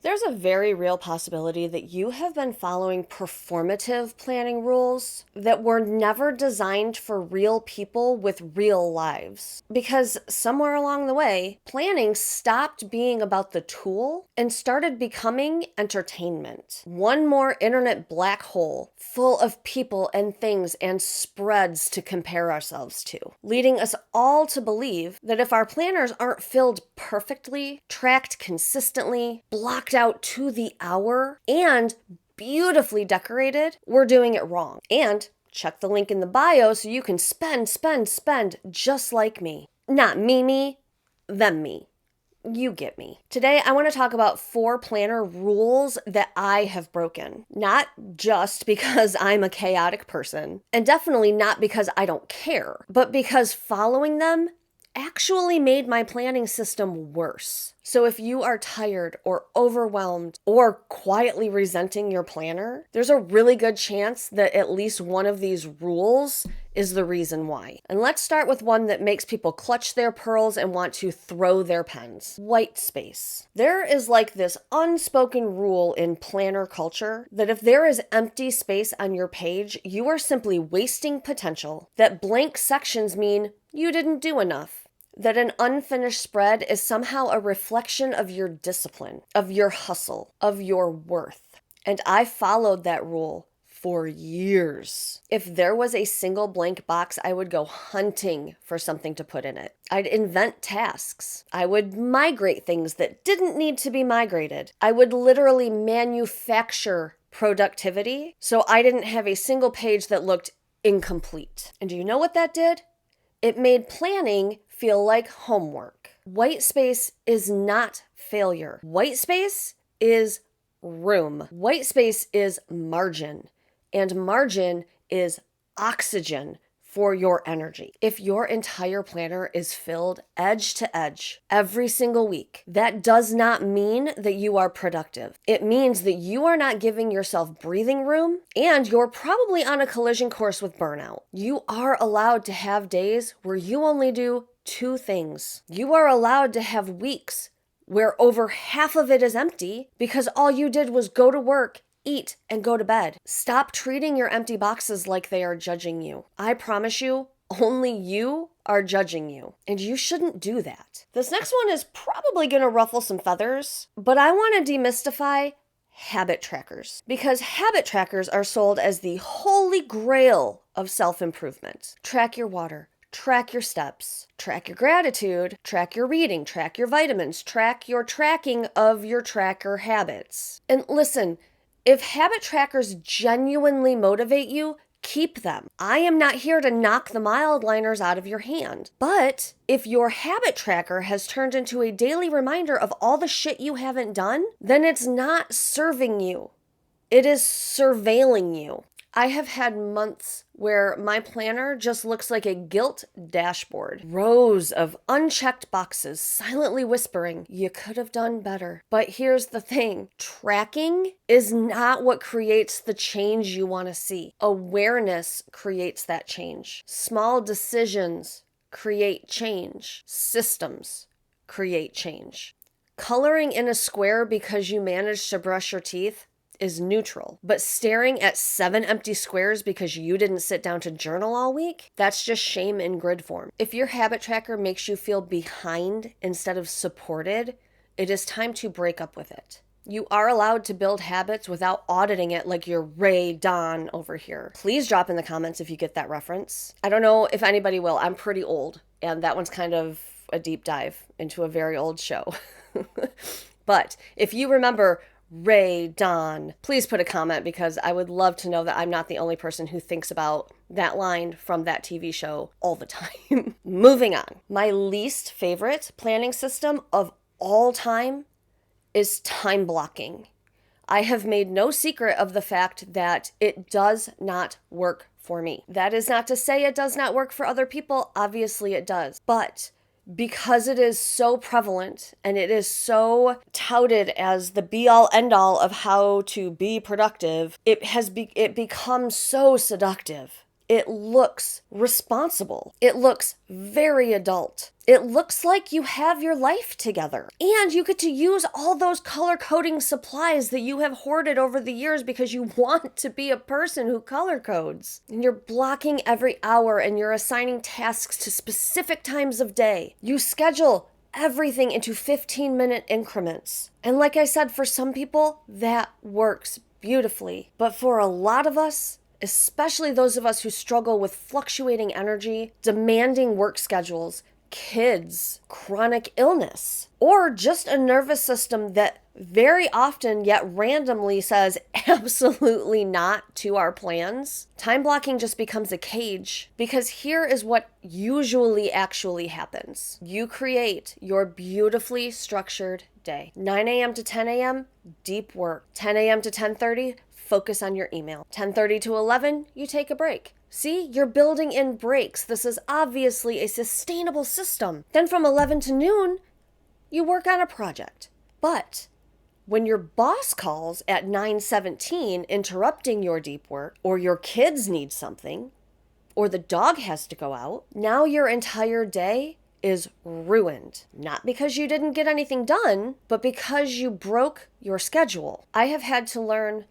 There's a very real possibility that you have been following performative planning rules that were never designed for real people with real lives. Because somewhere along the way, planning stopped being about the tool and started becoming entertainment. One more internet black hole full of people and things and spreads to compare ourselves to, leading us all to believe that if our planners aren't filled perfectly, tracked consistently, blocked out to the hour, and beautifully decorated, we're doing it wrong. And check the link in the bio so you can spend just like me. Not me, them me. You get me. Today, I want to talk about 4 planner rules that I have broken. Not just because I'm a chaotic person, and definitely not because I don't care, but because following them actually made my planning system worse. So if you are tired or overwhelmed or quietly resenting your planner, there's a really good chance that at least one of these rules is the reason why. And let's start with one that makes people clutch their pearls and want to throw their pens. White space. There is like this unspoken rule in planner culture that if there is empty space on your page, you are simply wasting potential, that blank sections mean you didn't do enough, that an unfinished spread is somehow a reflection of your discipline, of your hustle, of your worth. And I followed that rule for years. If there was a single blank box, I would go hunting for something to put in it. I'd invent tasks. I would migrate things that didn't need to be migrated. I would literally manufacture productivity so I didn't have a single page that looked incomplete. And do you know what that did? It made planning feel like homework. White space is not failure. White space is room. White space is margin. And margin is oxygen for your energy. If your entire planner is filled edge to edge every single week, that does not mean that you are productive. It means that you are not giving yourself breathing room and you're probably on a collision course with burnout. You are allowed to have days where you only do 2 things. You are allowed to have weeks where over half of it is empty because all you did was go to work, eat, and go to bed. Stop treating your empty boxes like they are judging you. I promise you, only you are judging you, and you shouldn't do that. This next one is probably going to ruffle some feathers, but I want to demystify habit trackers, because habit trackers are sold as the holy grail of self-improvement. Track your water. Track your steps, track your gratitude, track your reading, track your vitamins, track your tracking of your tracker habits. And listen, if habit trackers genuinely motivate you, keep them. I am not here to knock the mild liners out of your hand. But if your habit tracker has turned into a daily reminder of all the shit you haven't done, then it's not serving you. It is surveilling you. I have had months where my planner just looks like a gilt dashboard. Rows of unchecked boxes silently whispering, you could have done better. But here's the thing, tracking is not what creates the change you want to see. Awareness creates that change. Small decisions create change. Systems create change. Coloring in a square because you managed to brush your teeth is neutral, but staring at 7 empty squares because you didn't sit down to journal all week, that's just shame in grid form. If your habit tracker makes you feel behind instead of supported, it is time to break up with it. You are allowed to build habits without auditing it like you're Ray Don over here. Please drop in the comments if you get that reference. I don't know if anybody will. I'm pretty old, and that one's kind of a deep dive into a very old show. But if you remember Ray Don, please put a comment because I would love to know that I'm not the only person who thinks about that line from that TV show all the time. Moving on. My least favorite planning system of all time is time blocking. I have made no secret of the fact that it does not work for me. That is not to say it does not work for other people. Obviously it does. But because it is so prevalent and it is so touted as the be-all end-all of how to be productive, it becomes so seductive. It looks responsible. It looks very adult. It looks like you have your life together. And you get to use all those color coding supplies that you have hoarded over the years because you want to be a person who color codes. And you're blocking every hour and you're assigning tasks to specific times of day. You schedule everything into 15-minute increments. And like I said, for some people, that works beautifully. But for a lot of us, especially those of us who struggle with fluctuating energy, demanding work schedules, kids, chronic illness, or just a nervous system that very often yet randomly says absolutely not to our plans, time blocking just becomes a cage. Because here is what usually actually happens. You create your beautifully structured day. 9 a.m. to 10 a.m., deep work. 10 a.m. to 10:30, focus on your email. 10:30 to 11, you take a break. See, you're building in breaks. This is obviously a sustainable system. Then from 11 to noon, you work on a project. But when your boss calls at 9:17 interrupting your deep work, or your kids need something, or the dog has to go out, now your entire day is ruined. Not because you didn't get anything done, but because you broke your schedule. I have had to learn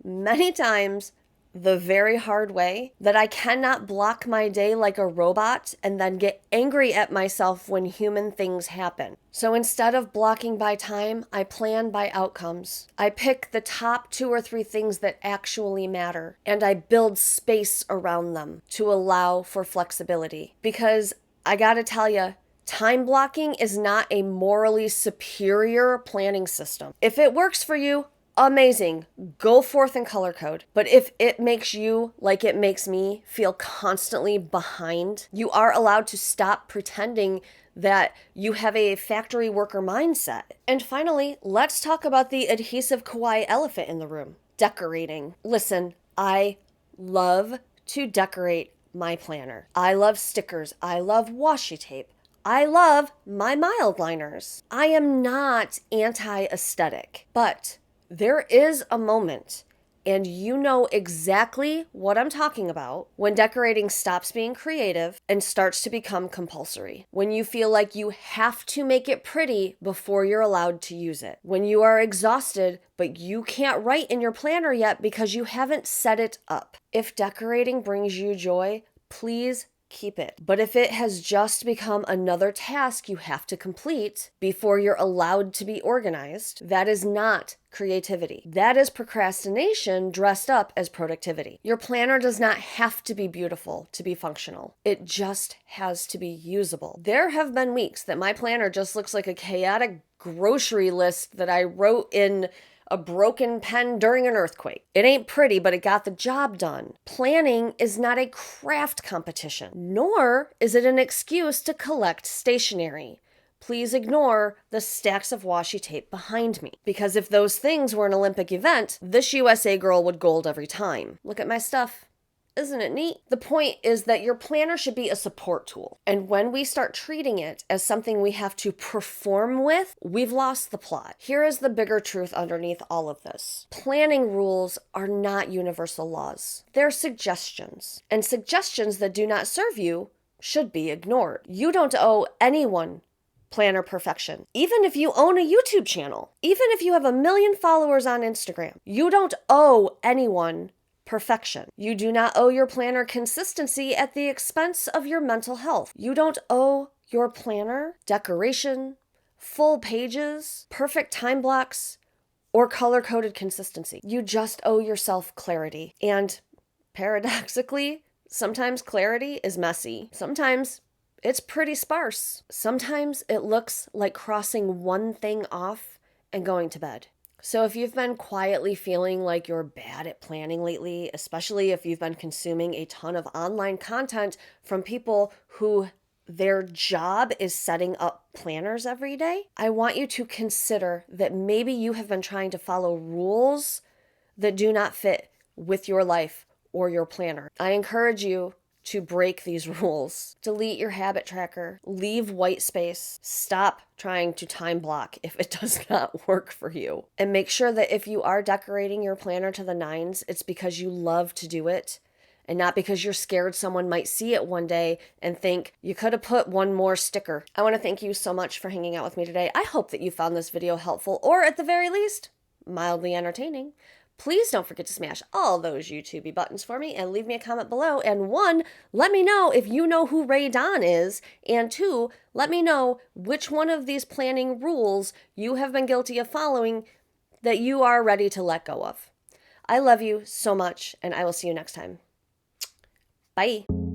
many times the very hard way that I cannot block my day like a robot and then get angry at myself when human things happen. So instead of blocking by time, I plan by outcomes. I pick the top 2 or 3 things that actually matter, and I build space around them to allow for flexibility. Because I gotta tell you, time blocking is not a morally superior planning system. If it works for you, amazing. Go forth and color code. But if it makes you, like it makes me, feel constantly behind, you are allowed to stop pretending that you have a factory worker mindset. And finally, let's talk about the adhesive kawaii elephant in the room, decorating. Listen, I love to decorate my planner. I love stickers. I love washi tape. I love my mild liners. I am not anti-aesthetic, but there is a moment, and you know exactly what I'm talking about, when decorating stops being creative and starts to become compulsory. When you feel like you have to make it pretty before you're allowed to use it. When you are exhausted, but you can't write in your planner yet because you haven't set it up. If decorating brings you joy, please keep it. But if it has just become another task you have to complete before you're allowed to be organized, that is not creativity. That is procrastination dressed up as productivity. Your planner does not have to be beautiful to be functional. It just has to be usable. There have been weeks that my planner just looks like a chaotic grocery list that I wrote in a broken pen during an earthquake. It ain't pretty, but it got the job done. Planning is not a craft competition, nor is it an excuse to collect stationery. Please ignore the stacks of washi tape behind me, because if those things were an Olympic event, this USA girl would gold every time. Look at my stuff. Isn't it neat? The point is that your planner should be a support tool. And when we start treating it as something we have to perform with, we've lost the plot. Here is the bigger truth underneath all of this. Planning rules are not universal laws. They're suggestions. And suggestions that do not serve you should be ignored. You don't owe anyone planner perfection. Even if you own a YouTube channel, even if you have 1 million followers on Instagram, you don't owe anyone perfection. You do not owe your planner consistency at the expense of your mental health. You don't owe your planner decoration, full pages, perfect time blocks, or color-coded consistency. You just owe yourself clarity. And paradoxically, sometimes clarity is messy. Sometimes it's pretty sparse. Sometimes it looks like crossing one thing off and going to bed. So if you've been quietly feeling like you're bad at planning lately, especially if you've been consuming a ton of online content from people who their job is setting up planners every day, I want you to consider that maybe you have been trying to follow rules that do not fit with your life or your planner. I encourage you to break these rules. Delete your habit tracker, leave white space, stop trying to time block if it does not work for you. And make sure that if you are decorating your planner to the nines, it's because you love to do it and not because you're scared someone might see it one day and think you could have put one more sticker. I want to thank you so much for hanging out with me today. I hope that you found this video helpful, or at the very least, mildly entertaining. Please don't forget to smash all those YouTubey buttons for me and leave me a comment below. And 1, let me know if you know who Ray Don is. And 2, let me know which one of these planning rules you have been guilty of following that you are ready to let go of. I love you so much, and I will see you next time. Bye.